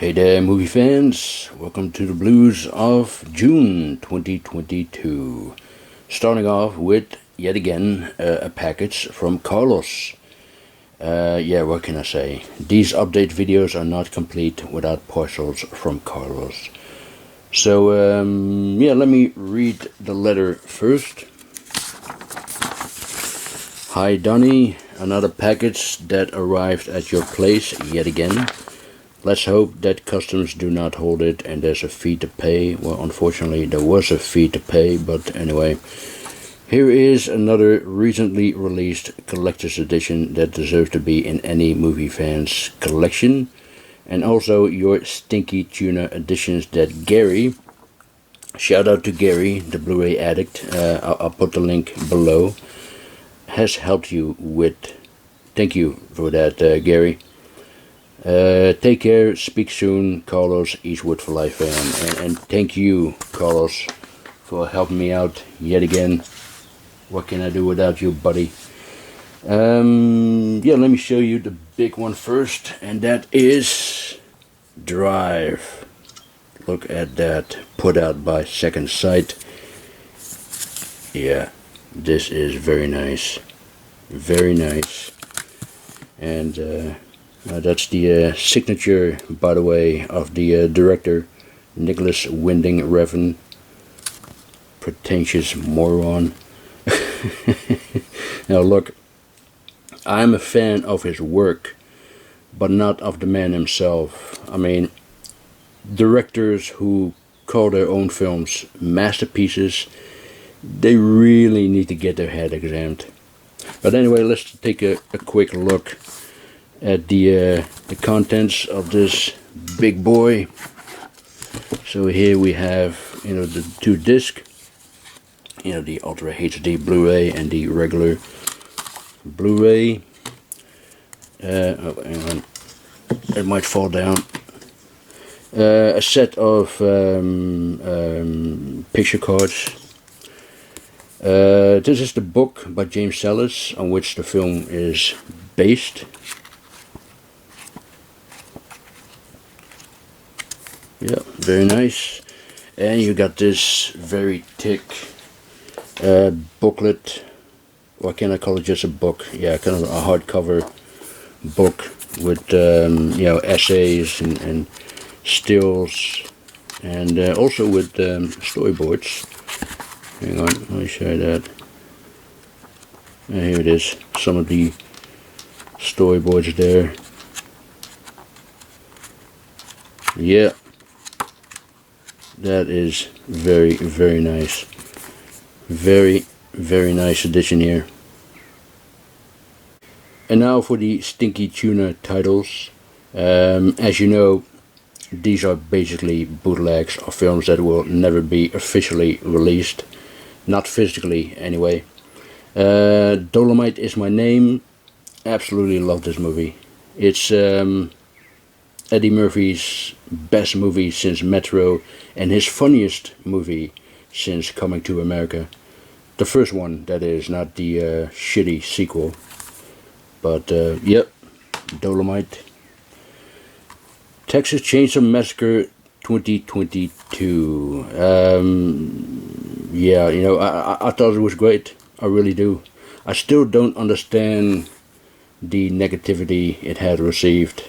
Hey there, movie fans. Welcome to the Blues of June 2022. Starting off with, yet again, a package from Carlos. What can I say? These update videos are not complete without parcels from Carlos. So, let me read the letter first. Hi, Donnie. Another package that arrived at your place yet again. Let's hope that customs do not hold it and there's a fee to pay. Well, unfortunately, there was a fee to pay, but anyway. Here is another recently released collector's edition that deserves to be in any movie fan's collection. And also your Stinky Tuna editions that Gary, shout out to Gary, the Blu-ray addict, I'll put the link below, has helped you with. Thank you for that, Gary. Take care, speak soon, Carlos, Eastwood for Life fan, and thank you, Carlos, for helping me out yet again. What can I do without you, buddy? Let me show you the big one first, and that is Drive. Look at that, put out by Second Sight. Yeah, this is very nice, and that's the signature, by the way, of the director, Nicholas Winding Refn. Pretentious moron. Now look, I'm a fan of his work, but not of the man himself. I mean, directors who call their own films masterpieces, they really need to get their head examined. But anyway, let's take a quick look at the contents of this big boy. So here we have, the two discs, the Ultra HD Blu-ray and the regular Blu-ray. Hang on, it might fall down. A set of picture cards. This is the book by James Sallis on which the film is based. Yeah, very nice. And you got this very thick booklet. What can I call it? Just a book. Yeah, kind of a hardcover book with essays and stills, and also with storyboards. Hang on, let me show you that. And here it is. Some of the storyboards there. Yeah. That is very, very nice. Very, very nice edition here. And now for the Stinky Tuna titles. As you know, these are basically bootlegs of films that will never be officially released. Not physically, anyway. Dolomite Is My Name. Absolutely love this movie. It's Eddie Murphy's best movie since Metro, and his funniest movie since Coming to America. The first one, that is, not the shitty sequel. But, yep, Dolomite. Texas Chainsaw Massacre 2022. I thought it was great. I really do. I still don't understand the negativity it had received.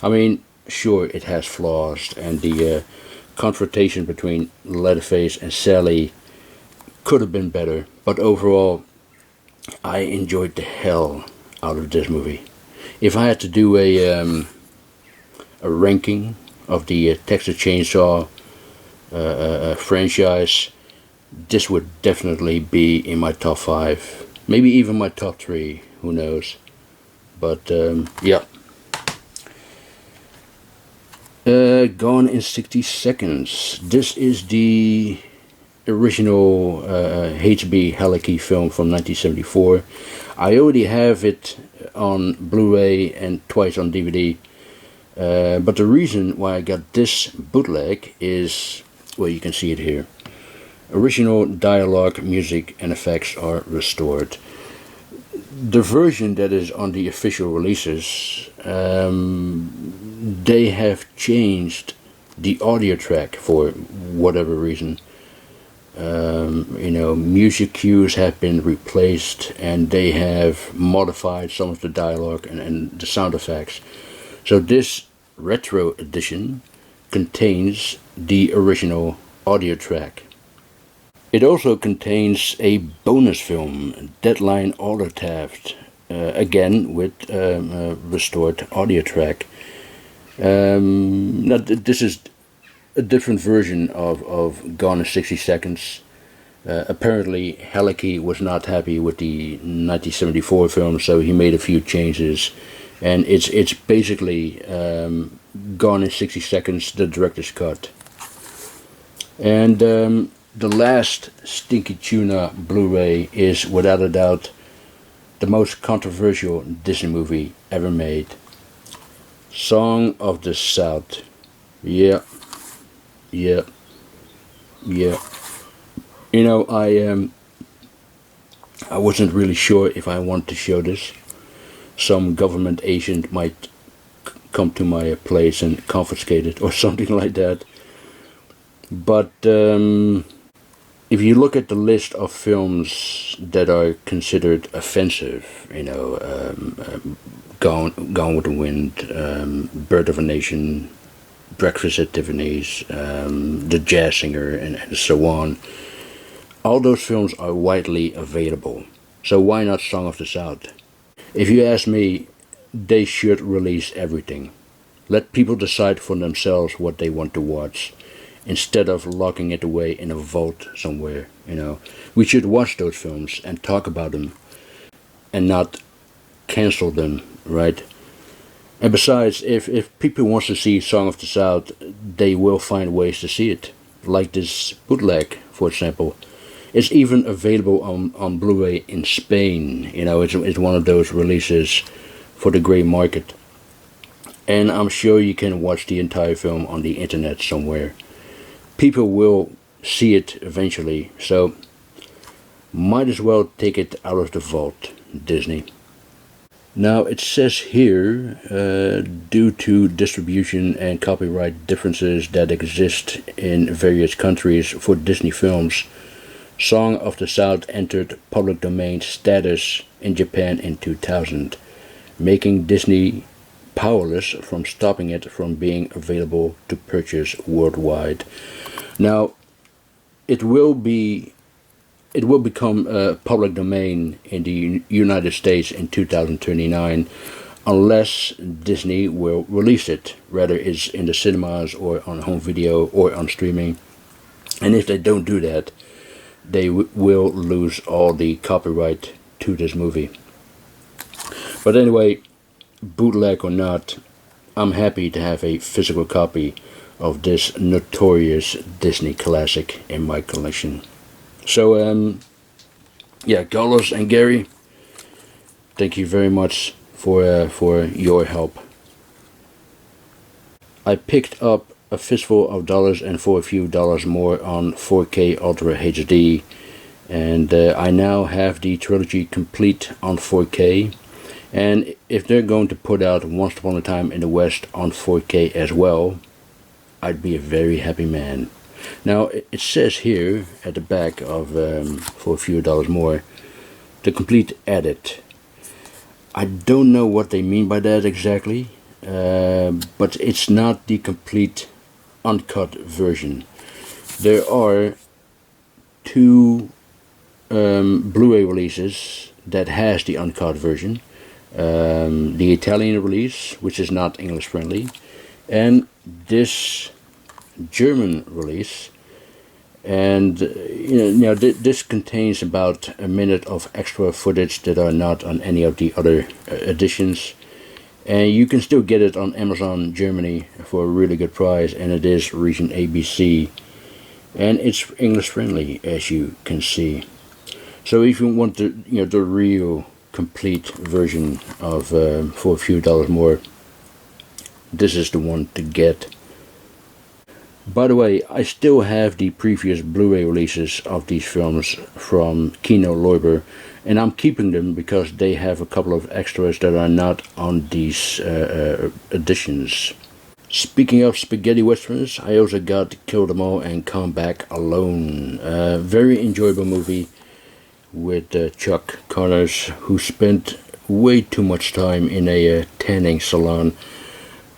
I mean, sure, it has flaws, and the confrontation between Leatherface and Sally could have been better, but overall, I enjoyed the hell out of this movie. If I had to do a ranking of the Texas Chainsaw franchise, this would definitely be in my top 5, maybe even my top 3, who knows, but yeah. Gone in 60 Seconds. This is the original H.B. Halicki film from 1974. I already have it on Blu-ray and twice on DVD. But the reason why I got this bootleg is, well, you can see it here. Original dialogue, music, and effects are restored. The version that is on the official releases they have changed the audio track for whatever reason. Music cues have been replaced, and they have modified some of the dialogue and the sound effects. So this retro edition contains the original audio track. It also contains a bonus film, Deadline Auto Theft, again with restored audio track. Now this is a different version of Gone in 60 Seconds. Apparently Halicki was not happy with the 1974 film, so he made a few changes, and it's basically Gone in 60 Seconds, the director's cut. And the last Stinky Tuna Blu-ray is without a doubt the most controversial Disney movie ever made. Song of the South. Yeah. I wasn't really sure if I want to show this. Some government agent might come to my place and confiscate it or something like that. But if you look at the list of films that are considered offensive, Gone with the Wind, Birth of a Nation, Breakfast at Tiffany's, The Jazz Singer, and so on, all those films are widely available. So why not Song of the South? If you ask me, they should release everything. Let people decide for themselves what they want to watch, instead of locking it away in a vault somewhere. We should watch those films and talk about them, and not cancel them, right? And besides, if people want to see Song of the South, they will find ways to see it. Like this bootleg, for example. It's even available on Blu-ray in Spain. It's one of those releases for the grey market. And I'm sure you can watch the entire film on the internet somewhere. People will see it eventually, so might as well take it out of the vault, Disney. Now it says here, due to distribution and copyright differences that exist in various countries for Disney films, Song of the South entered public domain status in Japan in 2000, making Disney powerless from stopping it from being available to purchase worldwide. Now, it will become public domain in the United States in 2029, unless Disney will release it, whether it's in the cinemas or on home video or on streaming. And if they don't do that, they will lose all the copyright to this movie. But anyway, bootleg or not, I'm happy to have a physical copy of this notorious Disney classic in my collection. So, Carlos and Gary, thank you very much for your help. I picked up A Fistful of Dollars and for a few dollars more on 4K Ultra HD, and I now have the trilogy complete on 4K. And if they're going to put out Once Upon a Time in the West on 4K as well, I'd be a very happy man. Now, it says here at the back of for a few dollars more, the complete edit. I don't know what they mean by that exactly, but it's not the complete uncut version. There are two Blu-ray releases that has the uncut version. The Italian release, which is not English friendly, and this German release. And this contains about a minute of extra footage that are not on any of the other editions, and you can still get it on Amazon Germany for a really good price, and it is region ABC, and it's English friendly, as you can see. So if you want the real complete version of for a few dollars more, this is the one to get. By the way, I still have the previous Blu-ray releases of these films from Kino Lorber, and I'm keeping them because they have a couple of extras that are not on these editions. Speaking of spaghetti westerns, I also got Kill Them All and Come Back Alone. Very enjoyable movie with Chuck Connors, who spent way too much time in a tanning salon.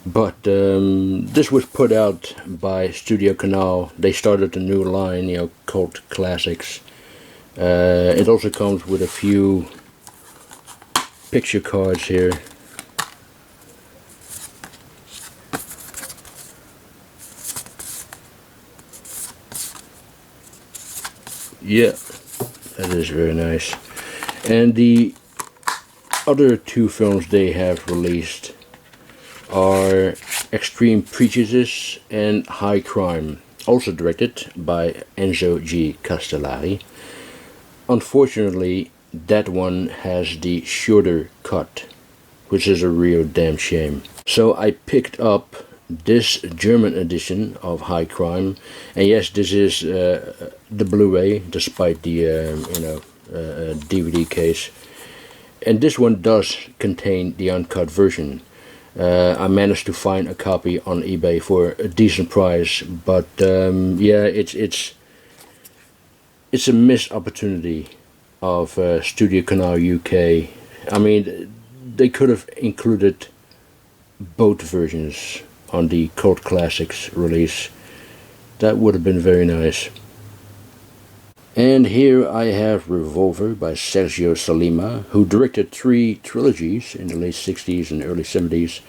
But this was put out by Studio Canal. They started a new line, cult classics. It also comes with a few picture cards here. Yeah, that is very nice. And the other two films they have released are Extreme Prejudice and High Crime, also directed by Enzo G. Castellari. Unfortunately, that one has the shorter cut, which is a real damn shame. So I picked up this German edition of High Crime, and yes, this is the Blu-ray, despite the DVD case. And this one does contain the uncut version. I managed to find a copy on eBay for a decent price, but yeah, it's a missed opportunity of Studio Canal UK. I mean, they could have included both versions on the Cult Classics release. That would have been very nice. And here I have Revolver by Sergio Salima, who directed 3 trilogies in the late 60s and early 70s.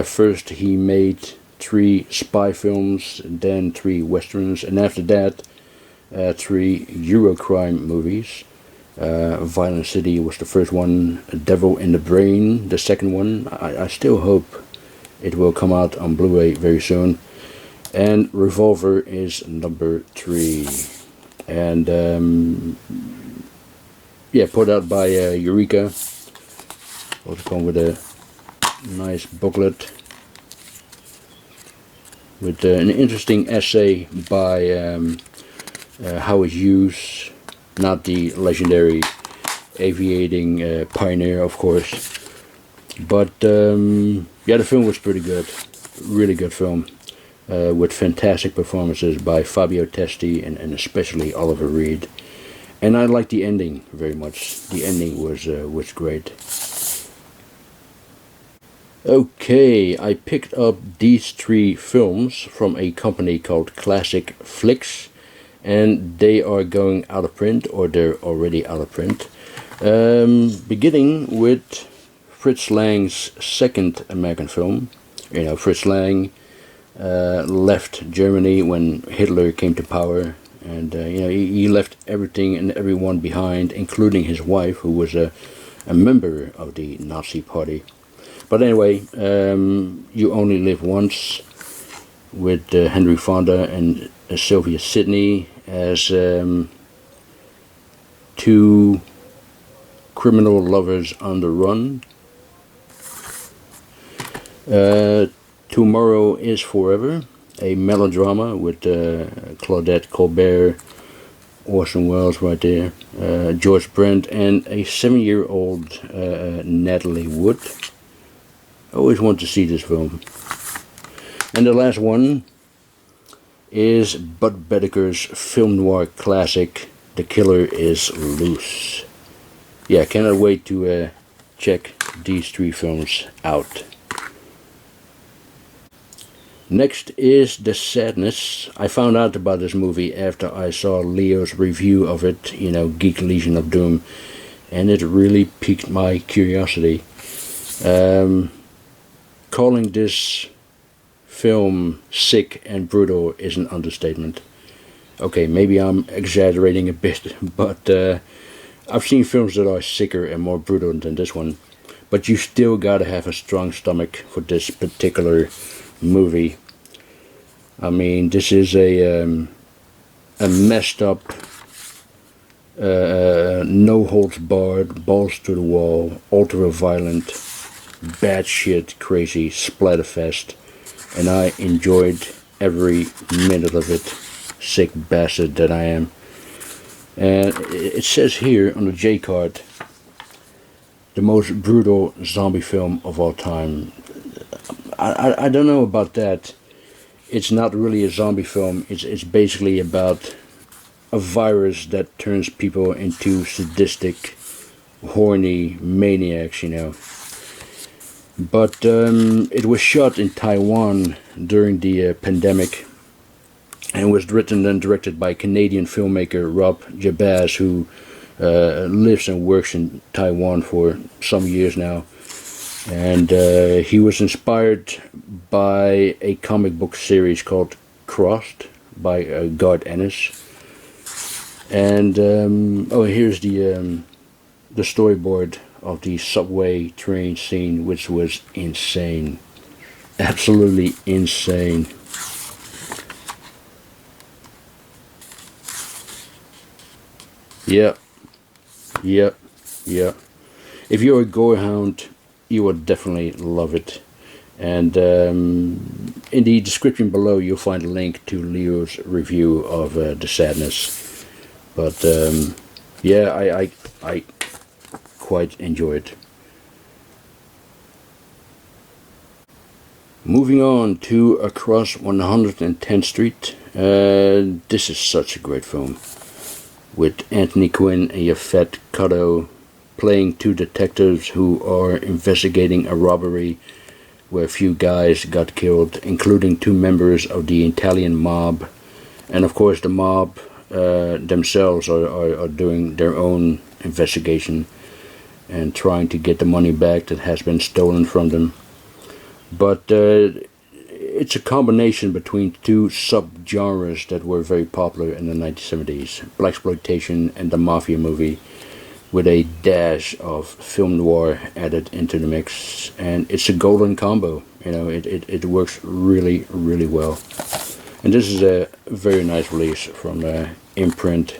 First he made 3 spy films, then 3 westerns, and after that 3 Eurocrime movies. Violent City was the first one, Devil in the Brain the second one. I still hope it will come out on Blu-ray very soon. And Revolver is number 3. And yeah, put out by Eureka. Also come with a nice booklet with an interesting essay by Howard Hughes, not the legendary aviating pioneer, of course. But yeah, the film was pretty good. Really good film. With fantastic performances by Fabio Testi and especially Oliver Reed. And I liked the ending very much. The ending was great. Okay, I picked up these 3 films from a company called Classic Flicks, and they are going out of print, or they're already out of print. Beginning with Fritz Lang's second American film. Fritz Lang left Germany when Hitler came to power, and he left everything and everyone behind, including his wife, who was a member of the Nazi party. But anyway, You Only Live Once, with Henry Fonda and Sylvia Sidney as 2 criminal lovers on the run. Tomorrow is Forever, a melodrama with Claudette Colbert, Orson Welles right there, George Brent, and a 7-year-old Natalie Wood. I always want to see this film. And the last one is Bud Bediker's film noir classic, The Killer Is Loose. Yeah, cannot wait to check these 3 films out. Next is The Sadness. I found out about this movie after I saw Leo's review of it, Geek Legion of Doom, and it really piqued my curiosity. Calling this film sick and brutal is an understatement. Okay, maybe I'm exaggerating a bit, but I've seen films that are sicker and more brutal than this one. But you still gotta have a strong stomach for this particular movie. I mean, this is a messed up, no holds barred, balls to the wall, ultra violent, bad shit, crazy splatterfest, and I enjoyed every minute of it. Sick bastard that I am. And it says here on the J card, the most brutal zombie film of all time. I don't know about that. It's not really a zombie film. It's basically about a virus that turns people into sadistic, horny maniacs, you know. But it was shot in Taiwan during the pandemic, and was written and directed by Canadian filmmaker Rob Jabaz, who lives and works in Taiwan for some years now. And he was inspired by a comic book series called Crossed by Garth Ennis. And here's the storyboard of the subway train scene, which was insane, absolutely insane. Yep. If you're a gore hound, you will definitely love it. And in the description below, you'll find a link to Leo's review of The Sadness. But yeah, I quite enjoy it. Moving on to Across 110th Street. This is such a great film, with Anthony Quinn and Yaphet Kotto playing two detectives who are investigating a robbery where a few guys got killed, including two members of the Italian mob. And of course the mob themselves are doing their own investigation and trying to get the money back that has been stolen from them. But it's a combination between two sub-genres that were very popular in the 1970s, blaxploitation and the mafia movie, with a dash of film noir added into the mix. And it's a golden combo, you know, it works really, really well. And this is a very nice release from Imprint.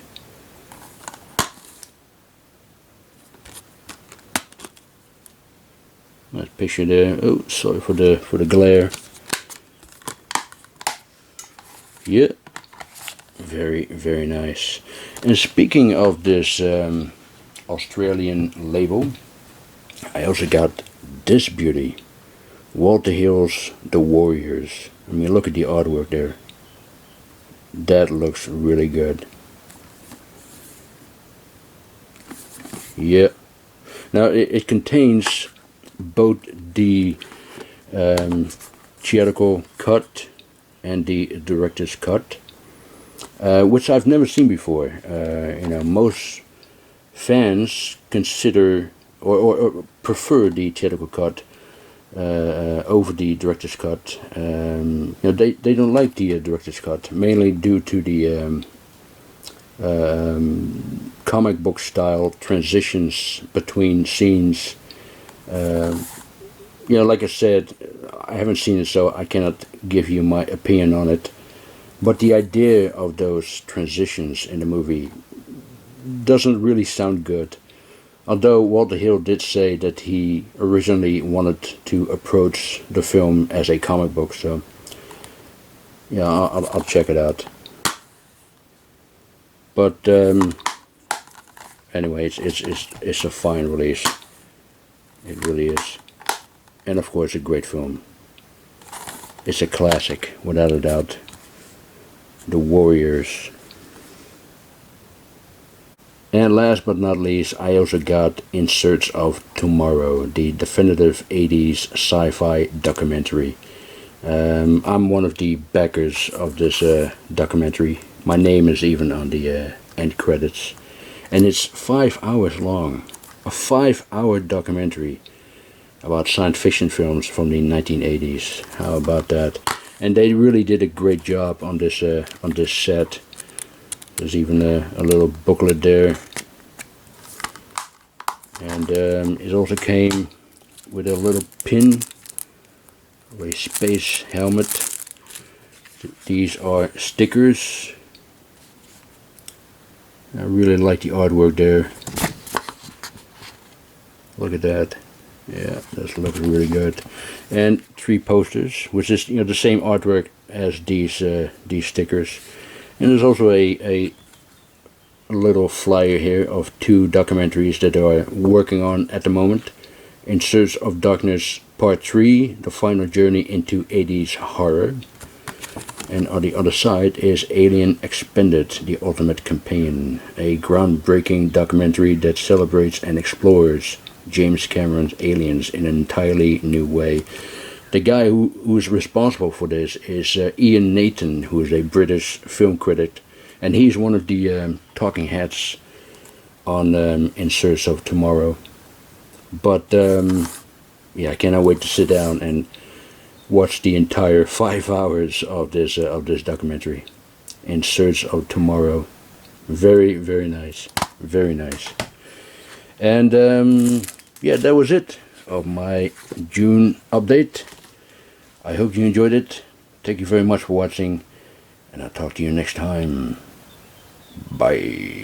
Nice picture there. Oh, sorry for the glare. Yeah, very, very nice. And speaking of this Australian label, I also got this beauty, Walter Hill's The Warriors. I mean, look at the artwork there. That looks really good. Yeah. Now it contains both the theatrical cut and the director's cut, which I've never seen before. You know, most fans consider or prefer the theatrical cut over the director's cut. You know, they don't like the director's cut, mainly due to the comic book style transitions between scenes. You know, like I said, I haven't seen it, so I cannot give you my opinion on it. But the idea of those transitions in the movie doesn't really sound good. Although Walter Hill did say that he originally wanted to approach the film as a comic book, so yeah, I'll check it out. But anyway, it's a fine release. It really is. And of course a great film. It's a classic, without a doubt. The Warriors. And last but not least, I also got In Search of Tomorrow, the definitive 80s sci-fi documentary. I'm one of the backers of this documentary. My name is even on the end credits. And it's 5 hours long. A 5-hour documentary about science fiction films from the 1980s. How about that? And they really did a great job on this set. There's even a little booklet there. And it also came with a little pin of a space helmet. These are stickers. I really like the artwork there. Look at that. Yeah, that's looking really good. And 3 posters, which is, you know, the same artwork as these stickers. And there's also a little flyer here of 2 documentaries that they are working on at the moment. In Search of Darkness Part 3, The Final Journey into 80s Horror. And on the other side is Alien Expended, The Ultimate Companion, a groundbreaking documentary that celebrates and explores James Cameron's Aliens in an entirely new way. The guy who's responsible for this is Ian Nathan, who is a British film critic, and he's one of the talking heads on In Search of Tomorrow. But yeah, I cannot wait to sit down and watch the entire 5 hours of this documentary, In Search of Tomorrow. Very, very nice, very nice. And yeah, that was it of my June update. I hope you enjoyed it. Thank you very much for watching, and I'll talk to you next time. Bye.